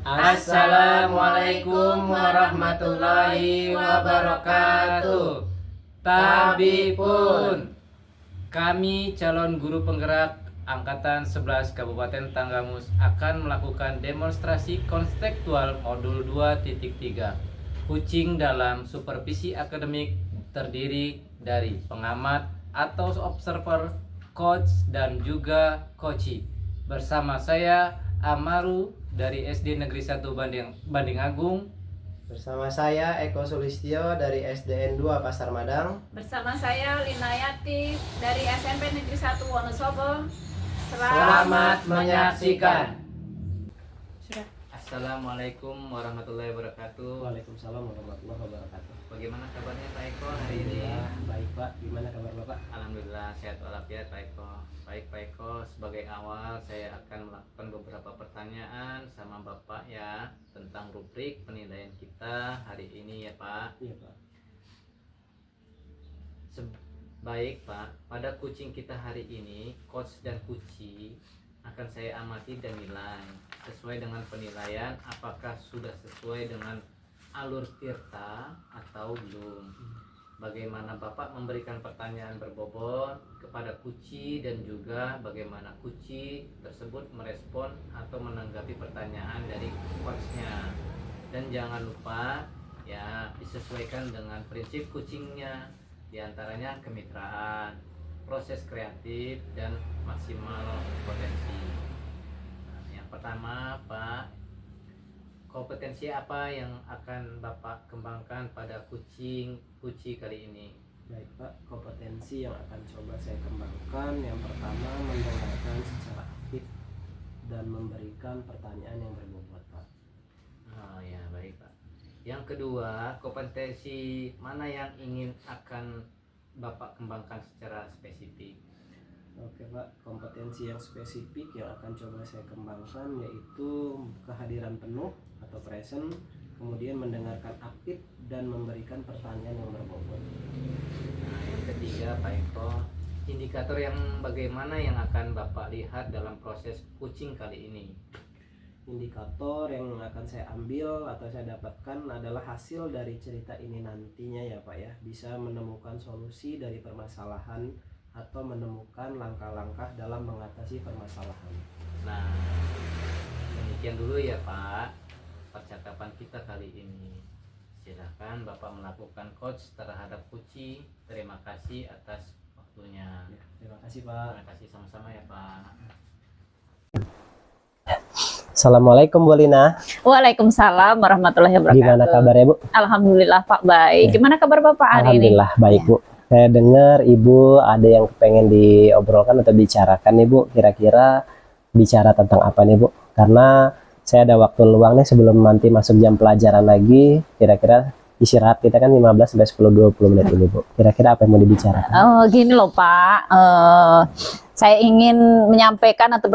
Assalamualaikum warahmatullahi wabarakatuh. Tabipun, kami calon guru penggerak Angkatan 11 Kabupaten Tanggamus akan melakukan demonstrasi konstekstual modul 2.3. Kucing dalam supervisi akademik terdiri dari pengamat atau observer, coach, dan juga coachi. Bersama saya Amaru dari SD Negeri 1 Banding Agung. Bersama saya Eko Sulistyo dari SDN 2 Pasar Madang. Bersama saya Linayati dari SMP Negeri 1 Wonosobo. Selamat menyaksikan. Assalamualaikum warahmatullahi wabarakatuh. Waalaikumsalam warahmatullahi wabarakatuh. Bagaimana kabarnya Pak Eko hari ini? Baik Pak, gimana kabar Bapak? Alhamdulillah sehat walafiat Pak Eko. Baik Pak Eko, sebagai awal saya akan melakukan beberapa pertanyaan sama Bapak ya tentang rubrik penilaian kita hari ini ya Pak. Iya Pak. Baik Pak, pada kucing kita hari ini, coach dan kuci akan saya amati dan nilai sesuai dengan penilaian apakah sudah sesuai dengan alur tirta atau belum. Bagaimana Bapak memberikan pertanyaan berbobot kepada kuci dan juga bagaimana kuci tersebut merespon atau menanggapi pertanyaan dari coachnya. Dan jangan lupa ya disesuaikan dengan prinsip kucingnya, diantaranya kemitraan, proses kreatif, dan maksimal potensi. Nah, yang pertama Pak, kompetensi apa yang akan Bapak kembangkan pada kuci kali ini? Baik Pak, kompetensi yang akan coba saya kembangkan yang pertama mendengarkan secara aktif dan memberikan pertanyaan yang berbobot Pak. Oh ya, baik Pak. Yang kedua, kompetensi mana yang ingin akan Bapak kembangkan secara spesifik? Oke Pak, kompetensi yang spesifik yang akan coba saya kembangkan yaitu kehadiran penuh atau present, kemudian mendengarkan aktif dan memberikan pertanyaan yang berbobot. Nah, yang ketiga Pak Eko, indikator yang bagaimana yang akan Bapak lihat dalam proses kucing kali ini? Indikator yang akan saya ambil atau saya dapatkan adalah hasil dari cerita ini nantinya ya Pak ya, bisa menemukan solusi dari permasalahan atau menemukan langkah-langkah dalam mengatasi permasalahan. Nah, demikian dulu ya Pak percakapan kita kali ini. Silakan Bapak melakukan coach terhadap kuci. Terima kasih atas waktunya. Ya, terima kasih Pak. Terima kasih sama-sama ya Pak. Assalamualaikum Bu Lina. Waalaikumsalam warahmatullahi wabarakatuh. Gimana kabarnya Bu? Alhamdulillah Pak baik. Gimana kabar Bapak hari ini? Alhamdulillah baik Bu. Saya dengar Ibu ada yang pengen diobrolkan atau bicarakan nih Bu. Kira-kira bicara tentang apa nih Bu? Karena saya ada waktu luang nih sebelum nanti masuk jam pelajaran lagi. Kira-kira istirahat kita kan 15 sampai 10-20 menit ini Bu. Kira-kira apa yang mau dibicarakan? Oh gini loh Pak, saya ingin menyampaikan atau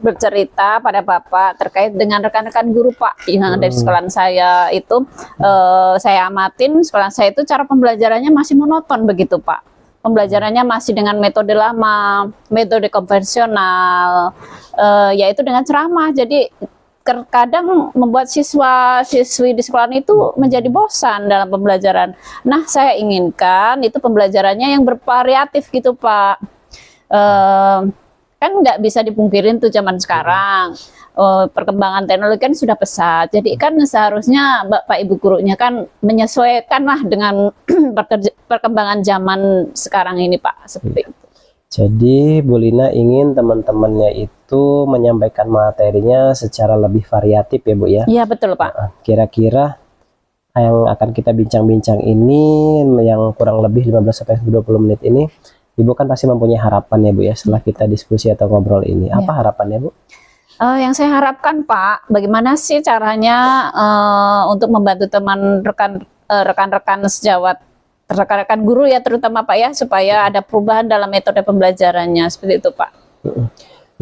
bercerita pada Bapak terkait dengan rekan-rekan guru Pak yang dari sekolahan saya itu. Saya amatin sekolah saya itu cara pembelajarannya masih monoton begitu Pak. Pembelajarannya masih dengan metode lama, metode konvensional, yaitu dengan ceramah. Jadi terkadang membuat siswa-siswi di sekolah itu menjadi bosan dalam pembelajaran. Nah, saya inginkan itu pembelajarannya yang bervariatif gitu, Pak. Kan nggak bisa dipungkirin tuh zaman sekarang. Perkembangan teknologi kan sudah pesat. Jadi kan seharusnya Bapak Ibu gurunya kan menyesuaikan lah dengan perkembangan zaman sekarang ini, Pak. Seperti itu. Jadi Bu Lina ingin teman-temannya itu menyampaikan materinya secara lebih variatif ya Bu ya? Iya betul Pak. Kira-kira yang akan kita bincang-bincang ini yang kurang lebih 15-20 menit ini, Ibu kan pasti mempunyai harapan ya Bu ya setelah kita diskusi atau ngobrol ini. Apa harapannya Bu? Yang saya harapkan Pak, bagaimana sih caranya untuk membantu teman rekan-rekan sejawat, rekan-rekan guru ya terutama Pak ya, supaya ada perubahan dalam metode pembelajarannya seperti itu Pak.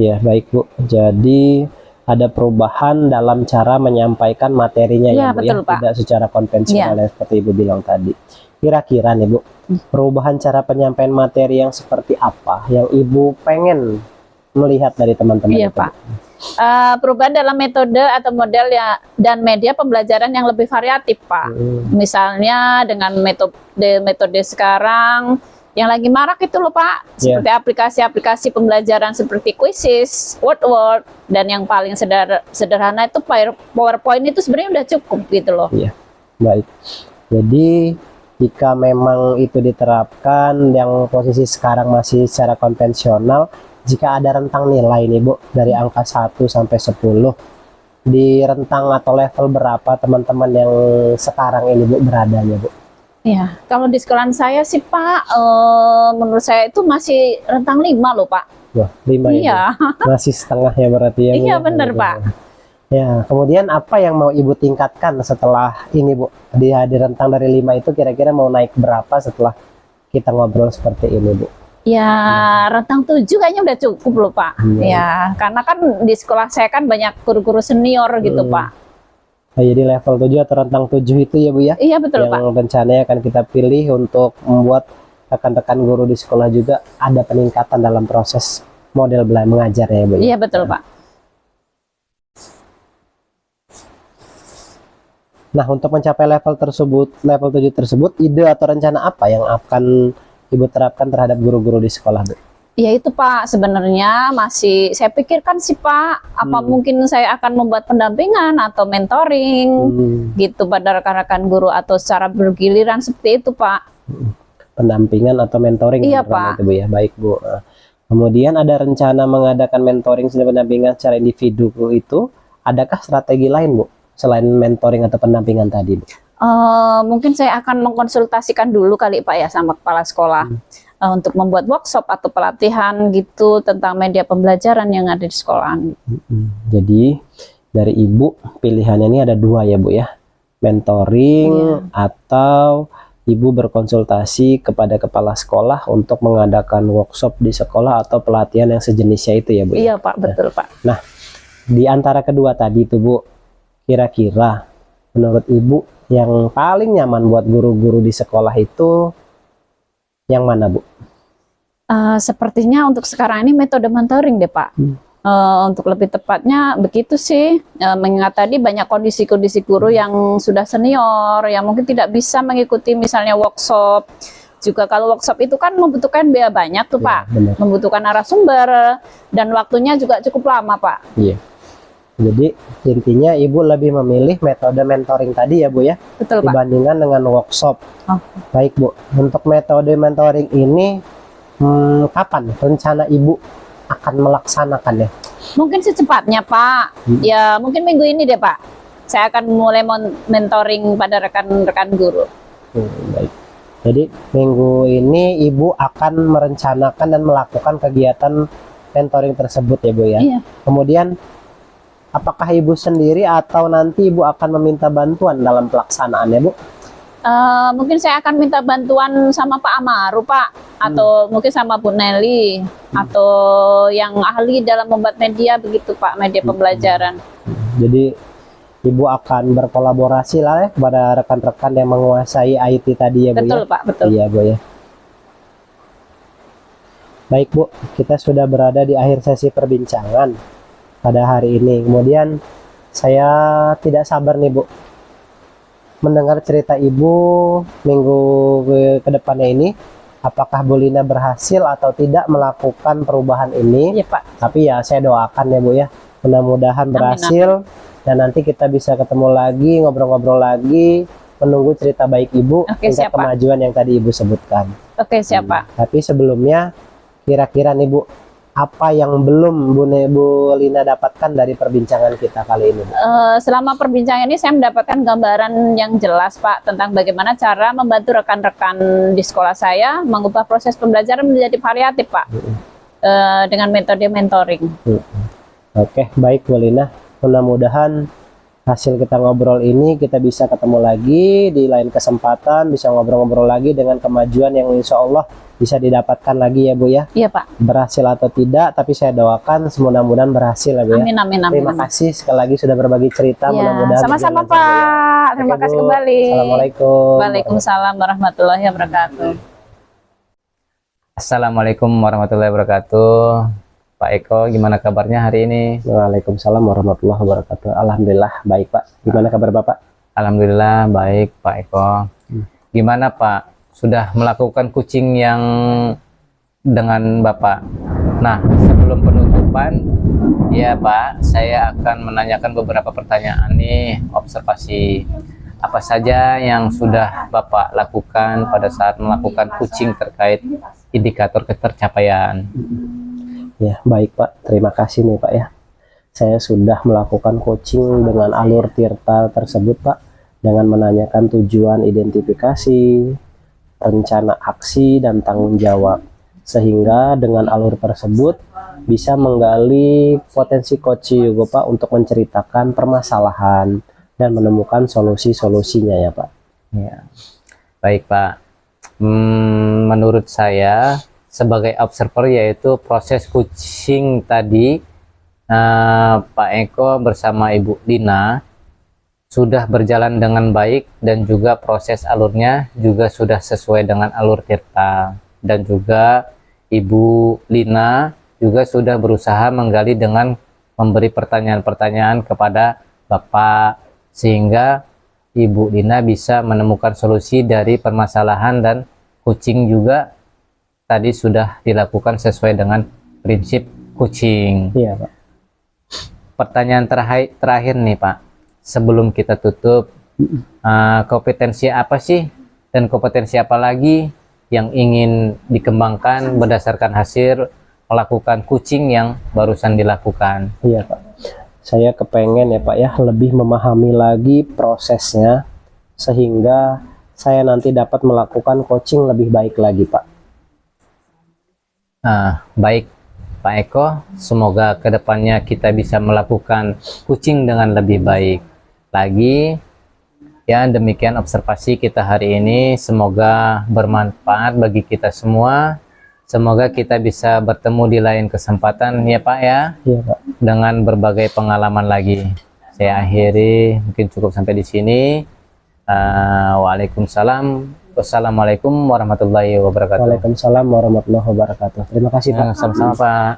Ya baik Bu, jadi ada perubahan dalam cara menyampaikan materinya ya Bu betul, ya, Pak. tidak secara konvensional yang seperti Ibu bilang tadi. Kira-kira nih Bu, perubahan cara penyampaian materi yang seperti apa yang Ibu pengen melihat dari teman-teman? Iya itu, Pak. Bu? Perubahan dalam metode atau model ya dan media pembelajaran yang lebih variatif, Pak. Misalnya dengan metode sekarang yang lagi marak itu loh, Pak, seperti aplikasi-aplikasi pembelajaran seperti Quizzes, Word, dan yang paling sederhana itu PowerPoint itu sebenarnya udah cukup gitu loh. Iya, baik. Jadi jika memang itu diterapkan yang posisi sekarang masih secara konvensional, jika ada rentang nilai nih Bu, dari angka 1 sampai 10, di rentang atau level berapa teman-teman yang sekarang ini Bu beradanya Bu? Ya, kalau di sekolahan saya sih Pak, menurut saya itu masih rentang 5 loh Pak. Wah, 5 ya Iya. Bu? Masih setengah ya berarti ya Bu? Iya benar Pak. Ya, kemudian apa yang mau Ibu tingkatkan setelah ini Bu? Di rentang dari 5 itu kira-kira mau naik berapa setelah kita ngobrol seperti ini Bu? Ya, rentang 7 kayaknya udah cukup loh Pak. Ya, karena kan di sekolah saya kan banyak guru-guru senior gitu Pak. Nah, jadi level 7 atau rentang 7 itu ya Bu ya? Iya betul Pak. Yang rencananya akan kita pilih untuk membuat rekan-rekan guru di sekolah juga ada peningkatan dalam proses model mengajar ya Bu? Iya betul Pak. Nah, untuk mencapai level 7 tersebut, ide atau rencana apa yang akan Ibu terapkan terhadap guru-guru di sekolah Bu? Ya itu Pak, sebenarnya masih saya pikirkan sih Pak, apa mungkin saya akan membuat pendampingan atau mentoring gitu pada rekan-rekan guru atau secara bergiliran seperti itu Pak. Pendampingan atau mentoring? Iya Pak. Itu, Bu ya. Baik Bu. Kemudian ada rencana mengadakan mentoring dan pendampingan secara individu itu, adakah strategi lain Bu selain mentoring atau pendampingan tadi Bu? Mungkin saya akan mengkonsultasikan dulu kali Pak ya sama kepala sekolah. Untuk membuat workshop atau pelatihan gitu tentang media pembelajaran yang ada di sekolahan. Jadi dari Ibu pilihannya ini ada 2 ya Bu ya, mentoring atau Ibu berkonsultasi kepada kepala sekolah untuk mengadakan workshop di sekolah atau pelatihan yang sejenisnya itu ya Bu? Iya Pak, betul Pak. Nah, di antara kedua tadi itu Bu, kira-kira menurut Ibu yang paling nyaman buat guru-guru di sekolah itu yang mana Bu? Sepertinya untuk sekarang ini metode mentoring deh Pak. Untuk lebih tepatnya begitu sih, mengingat tadi banyak kondisi-kondisi guru yang sudah senior, yang mungkin tidak bisa mengikuti misalnya workshop. Juga kalau workshop itu kan membutuhkan biaya banyak tuh Pak, benar. membutuhkan narasumber, dan waktunya juga cukup lama Pak. Iya. Jadi intinya Ibu lebih memilih metode mentoring tadi ya Bu ya, Betul Pak. dibandingkan dengan workshop. Baik Bu, untuk metode mentoring ini kapan rencana Ibu akan melaksanakannya? Mungkin secepatnya Pak, ya mungkin minggu ini deh Pak. Saya akan mulai mentoring pada rekan-rekan guru. Baik. Jadi minggu ini Ibu akan merencanakan dan melakukan kegiatan mentoring tersebut ya Bu ya. Iya. Kemudian apakah Ibu sendiri atau nanti Ibu akan meminta bantuan dalam pelaksanaannya Bu? Mungkin saya akan minta bantuan sama Pak Amaru Pak, atau mungkin sama Bu Nelly, atau yang ahli dalam membuat media begitu Pak, media pembelajaran. Jadi Ibu akan berkolaborasi lah ya kepada rekan-rekan yang menguasai IT tadi ya Bu? Betul ya? Pak, betul. Iya Bu ya. Baik Bu, kita sudah berada di akhir sesi perbincangan pada hari ini. Kemudian saya tidak sabar nih Bu mendengar cerita Ibu minggu ke depannya ini, apakah Bu Lina berhasil atau tidak melakukan perubahan ini. Iya Pak. Tapi ya saya doakan ya Bu ya, mudah-mudahan berhasil. Dan nanti kita bisa ketemu lagi, ngobrol-ngobrol lagi, menunggu cerita baik Ibu tentang kemajuan yang tadi Ibu sebutkan. Oke, siap Pak. Tapi sebelumnya kira-kira nih Bu, apa yang belum Bu Lina dapatkan dari perbincangan kita kali ini? Selama perbincangan ini saya mendapatkan gambaran yang jelas Pak tentang bagaimana cara membantu rekan-rekan di sekolah saya mengubah proses pembelajaran menjadi variatif Pak, dengan metode mentoring. Oke, baik Bu Lina, mudah-mudahan hasil kita ngobrol ini kita bisa ketemu lagi di lain kesempatan, bisa ngobrol-ngobrol lagi dengan kemajuan yang insya Allah bisa didapatkan lagi ya Bu ya. Iya Pak. Berhasil atau tidak, tapi saya doakan mudah-mudahan berhasil ya Bu ya. Amin amin amin. Terima kasih sekali lagi sudah berbagi cerita. Ya, Mudah-mudahan sama-sama berjalan lancar, Pak. Terima Oke, kasih Bu. kembali. Assalamualaikum. Waalaikumsalam warahmatullahi wabarakatuh. Assalamualaikum warahmatullahi wabarakatuh. Pak Eko, gimana kabarnya hari ini? Waalaikumsalam warahmatullahi wabarakatuh. Alhamdulillah baik Pak. Gimana kabar Bapak? Alhamdulillah baik Pak Eko. Gimana Pak? Sudah melakukan kucing yang dengan Bapak? Nah, sebelum penutupan, ya Pak, saya akan menanyakan beberapa pertanyaan nih, observasi. Apa saja yang sudah Bapak lakukan pada saat melakukan kucing terkait indikator ketercapaian? Ya, baik Pak. Terima kasih nih Pak ya. Saya sudah melakukan coaching dengan alur Tirta tersebut Pak, dengan menanyakan tujuan identifikasi, rencana aksi, dan tanggung jawab. Sehingga dengan alur tersebut bisa menggali potensi coach juga Pak untuk menceritakan permasalahan dan menemukan solusi-solusinya ya Pak. Ya. Baik Pak. Menurut saya sebagai observer, yaitu proses kucing tadi Pak Eko bersama Ibu Lina sudah berjalan dengan baik, dan juga proses alurnya juga sudah sesuai dengan alur Tirta, dan juga Ibu Lina juga sudah berusaha menggali dengan memberi pertanyaan-pertanyaan kepada Bapak, sehingga Ibu Lina bisa menemukan solusi dari permasalahan, dan kucing juga tadi sudah dilakukan sesuai dengan prinsip kucing. Iya Pak. Pertanyaan terakhir nih Pak, sebelum kita tutup, kompetensi apa sih dan kompetensi apa lagi yang ingin dikembangkan berdasarkan hasil melakukan kucing yang barusan dilakukan? Iya Pak. Saya kepengen ya Pak ya lebih memahami lagi prosesnya, sehingga saya nanti dapat melakukan coaching lebih baik lagi Pak. Baik Pak Eko, semoga kedepannya kita bisa melakukan kucing dengan lebih baik lagi. Ya, demikian observasi kita hari ini, semoga bermanfaat bagi kita semua. Semoga kita bisa bertemu di lain kesempatan ya Pak ya. Iya Pak. Dengan berbagai pengalaman lagi. Saya akhiri, mungkin cukup sampai di sini. Waalaikumsalam. Wassalamualaikum warahmatullahi wabarakatuh. Waalaikumsalam warahmatullahi wabarakatuh. Terima kasih Pak. Sama-sama Pak.